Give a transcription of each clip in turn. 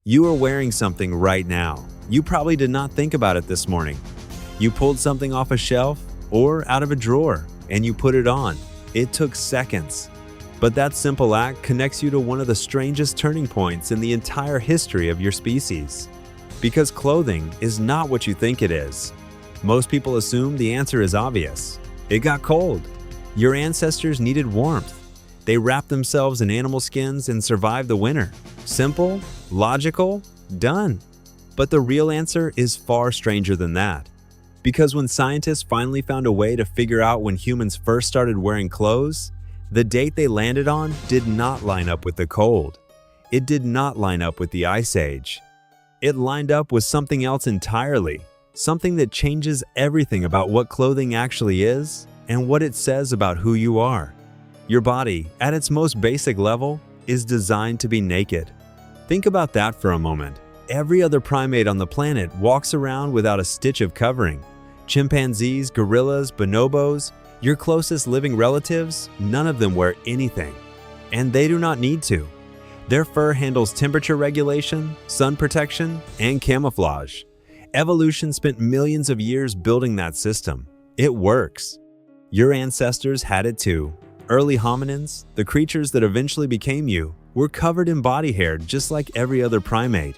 You are wearing something right now. You probably did not think about it this morning. You pulled something off a shelf or out of a drawer and you put it on. It took seconds. But that simple act connects you to one of the strangest turning points in the entire history of your species. Because clothing is not what you think it is. Most people assume the answer is obvious. It got cold. Your ancestors needed warmth. They wrapped themselves in animal skins and survived the winter. Simple, logical, done. But the real answer is far stranger than that. Because when scientists finally found a way to figure out when humans first started wearing clothes, the date they landed on did not line up with the cold. It did not line up with the Ice Age. It lined up with something else entirely, something that changes everything about what clothing actually is and what it says about who you are. Your body, at its most basic level, is designed to be naked. Think about that for a moment. Every other primate on the planet walks around without a stitch of covering. Chimpanzees, gorillas, bonobos, your closest living relatives, none of them wear anything. And they do not need to. Their fur handles temperature regulation, sun protection, and camouflage. Evolution spent millions of years building that system. It works. Your ancestors had it too. Early hominins, the creatures that eventually became you, were covered in body hair just like every other primate.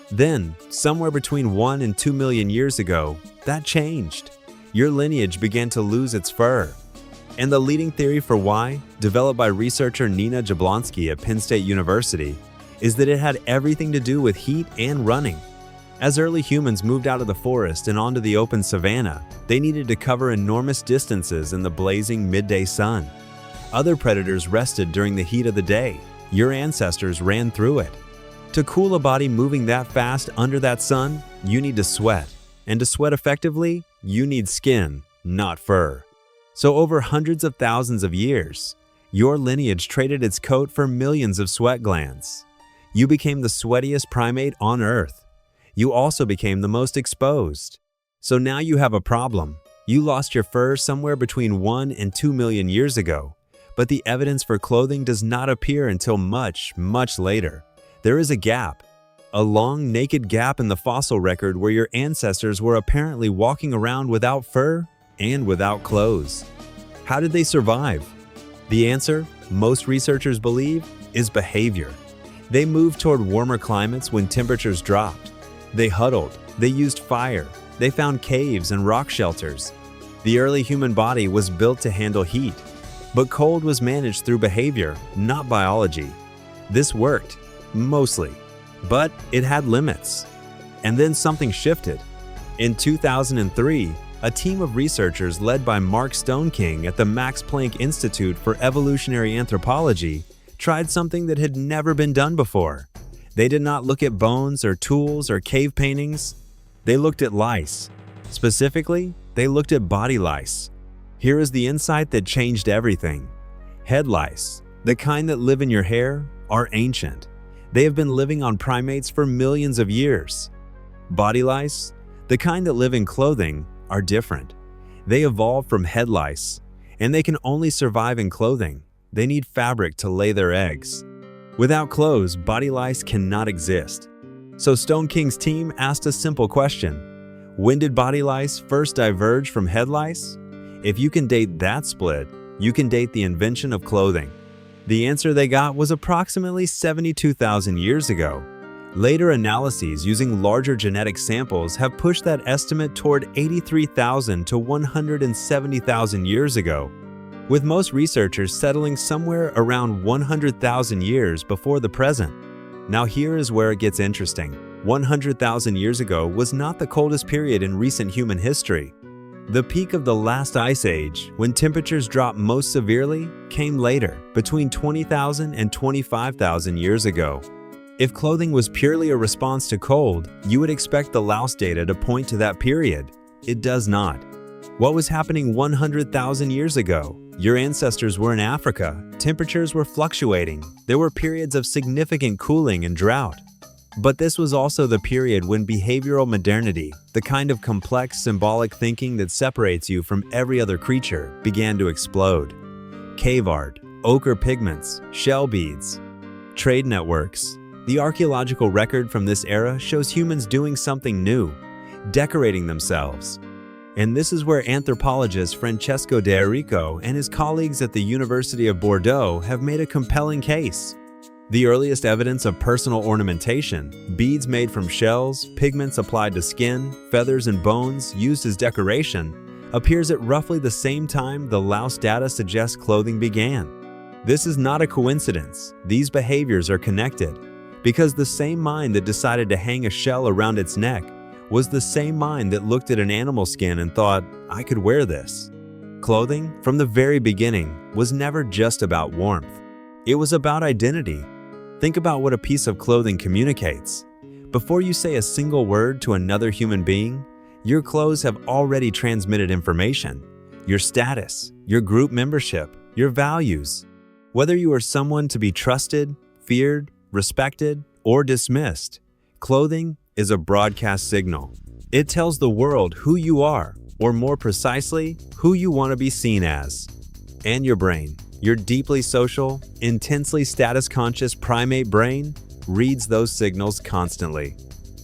Then, somewhere between 1 and 2 million years ago, that changed. Your lineage began to lose its fur. And the leading theory for why, developed by researcher Nina Jablonski at Penn State University, is that it had everything to do with heat and running. As early humans moved out of the forest and onto the open savanna, they needed to cover enormous distances in the blazing midday sun. Other predators rested during the heat of the day. Your ancestors ran through it. To cool a body moving that fast under that sun, you need to sweat. And to sweat effectively, you need skin, not fur. So over hundreds of thousands of years, your lineage traded its coat for millions of sweat glands. You became the sweatiest primate on Earth. You also became the most exposed. So now you have a problem. You lost your fur somewhere between 1 and 2 million years ago. But the evidence for clothing does not appear until much, much later. There is a gap. A long, naked gap in the fossil record where your ancestors were apparently walking around without fur and without clothes. How did they survive? The answer, most researchers believe, is behavior. They moved toward warmer climates when temperatures dropped. They huddled, they used fire, they found caves and rock shelters. The early human body was built to handle heat, but cold was managed through behavior, not biology. This worked, mostly, but it had limits. And then something shifted. In 2003, a team of researchers led by Mark Stoneking at the Max Planck Institute for Evolutionary Anthropology tried something that had never been done before. They did not look at bones or tools or cave paintings. They looked at lice. Specifically, they looked at body lice. Here is the insight that changed everything. Head lice, the kind that live in your hair, are ancient. They have been living on primates for millions of years. Body lice, the kind that live in clothing, are different. They evolved from head lice, and they can only survive in clothing. They need fabric to lay their eggs. Without clothes, body lice cannot exist. So Stoneking's team asked a simple question. When did body lice first diverge from head lice? If you can date that split, you can date the invention of clothing. The answer they got was approximately 72,000 years ago. Later analyses using larger genetic samples have pushed that estimate toward 83,000 to 170,000 years ago, with most researchers settling somewhere around 100,000 years before the present. Now here is where it gets interesting. 100,000 years ago was not the coldest period in recent human history. The peak of the last ice age, when temperatures dropped most severely, came later, between 20,000 and 25,000 years ago. If clothing was purely a response to cold, you would expect the louse data to point to that period. It does not. What was happening 100,000 years ago? Your ancestors were in Africa. Temperatures were fluctuating. There were periods of significant cooling and drought. But this was also the period when behavioral modernity, the kind of complex symbolic thinking that separates you from every other creature, began to explode. Cave art, ochre pigments, shell beads, trade networks, The archaeological record from this era shows humans doing something new, decorating themselves. And this is where anthropologist Francesco De Rico and his colleagues at the University of Bordeaux have made a compelling case. The earliest evidence of personal ornamentation, beads made from shells, pigments applied to skin, feathers and bones used as decoration, appears at roughly the same time the Lice data suggests clothing began. This is not a coincidence. These behaviors are connected, because the same mind that decided to hang a shell around its neck was the same mind that looked at an animal skin and thought, I could wear this. Clothing, from the very beginning, was never just about warmth. It was about identity. Think about what a piece of clothing communicates. Before you say a single word to another human being, your clothes have already transmitted information. Your status, your group membership, your values. Whether you are someone to be trusted, feared, respected, or dismissed, clothing is a broadcast signal. It tells the world who you are, or more precisely, who you want to be seen as. And your brain, your deeply social, intensely status-conscious primate brain, reads those signals constantly.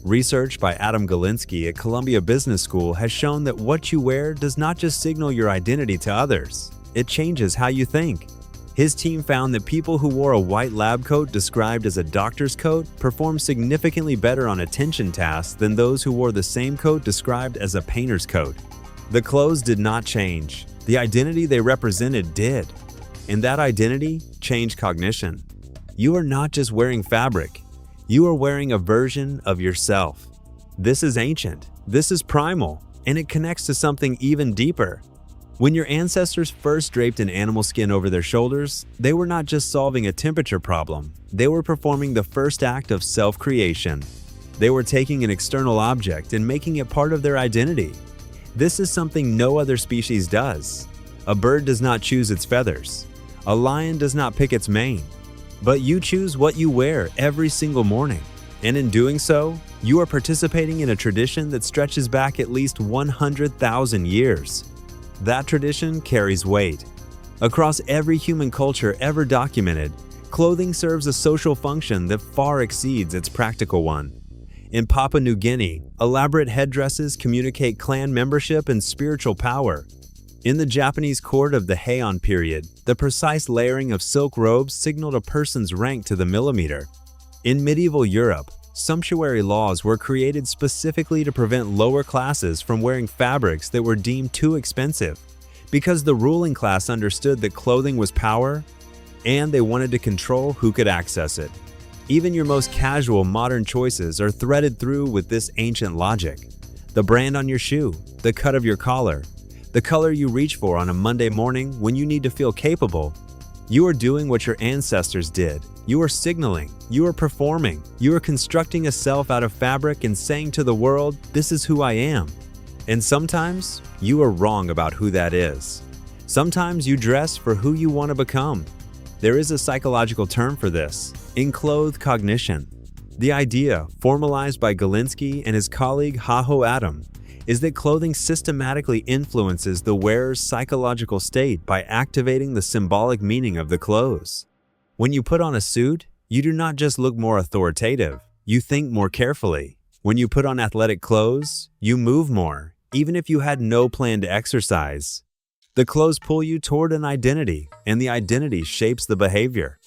Research by Adam Galinsky at Columbia Business School has shown that what you wear does not just signal your identity to others, it changes how you think. His team found that people who wore a white lab coat described as a doctor's coat performed significantly better on attention tasks than those who wore the same coat described as a painter's coat. The clothes did not change. The identity they represented did. And that identity changed cognition. You are not just wearing fabric. You are wearing a version of yourself. This is ancient. This is primal. And it connects to something even deeper. When your ancestors first draped an animal skin over their shoulders, they were not just solving a temperature problem. They were performing the first act of self-creation. They were taking an external object and making it part of their identity. This is something no other species does. A bird does not choose its feathers. A lion does not pick its mane. But you choose what you wear every single morning. And in doing so, you are participating in a tradition that stretches back at least 100,000 years. That tradition carries weight. Across every human culture ever documented, clothing serves a social function that far exceeds its practical one. In Papua New Guinea, elaborate headdresses communicate clan membership and spiritual power. In the Japanese court of the Heian period, the precise layering of silk robes signaled a person's rank to the millimeter. In medieval Europe, sumptuary laws were created specifically to prevent lower classes from wearing fabrics that were deemed too expensive, because the ruling class understood that clothing was power, and they wanted to control who could access it. Even your most casual modern choices are threaded through with this ancient logic. The brand on your shoe, the cut of your collar, the color you reach for on a Monday morning when you need to feel capable. You are doing what your ancestors did. You are signaling. You are performing. You are constructing a self out of fabric and saying to the world, this is who I am. And sometimes, you are wrong about who that is. Sometimes you dress for who you want to become. There is a psychological term for this, enclothed cognition. The idea, formalized by Galinsky and his colleague Haho Adam, is that clothing systematically influences the wearer's psychological state by activating the symbolic meaning of the clothes. When you put on a suit, you do not just look more authoritative, you think more carefully. When you put on athletic clothes, you move more, even if you had no plan to exercise. The clothes pull you toward an identity, and the identity shapes the behavior.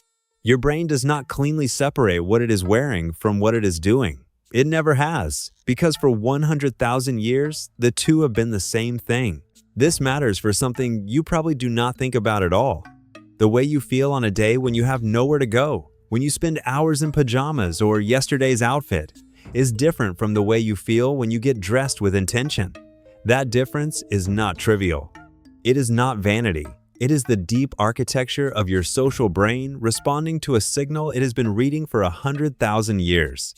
Your brain does not cleanly separate what it is wearing from what it is doing. It never has, because for 100,000 years, the two have been the same thing. This matters for something you probably do not think about at all. The way you feel on a day when you have nowhere to go, when you spend hours in pajamas or yesterday's outfit, is different from the way you feel when you get dressed with intention. That difference is not trivial. It is not vanity. It is the deep architecture of your social brain responding to a signal it has been reading for 100,000 years.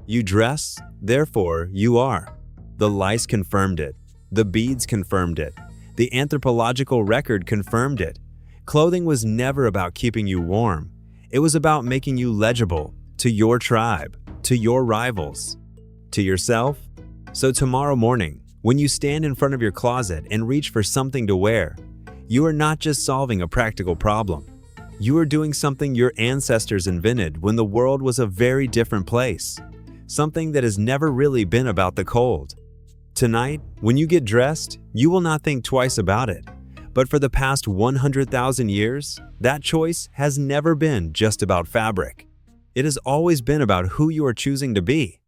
You dress, therefore you are. The lice confirmed it. The beads confirmed it. The anthropological record confirmed it. Clothing was never about keeping you warm. It was about making you legible to your tribe, to your rivals, to yourself. So tomorrow morning, when you stand in front of your closet and reach for something to wear, you are not just solving a practical problem. You are doing something your ancestors invented when the world was a very different place. Something that has never really been about the cold. Tonight, when you get dressed, you will not think twice about it. But for the past 100,000 years, that choice has never been just about fabric. It has always been about who you are choosing to be.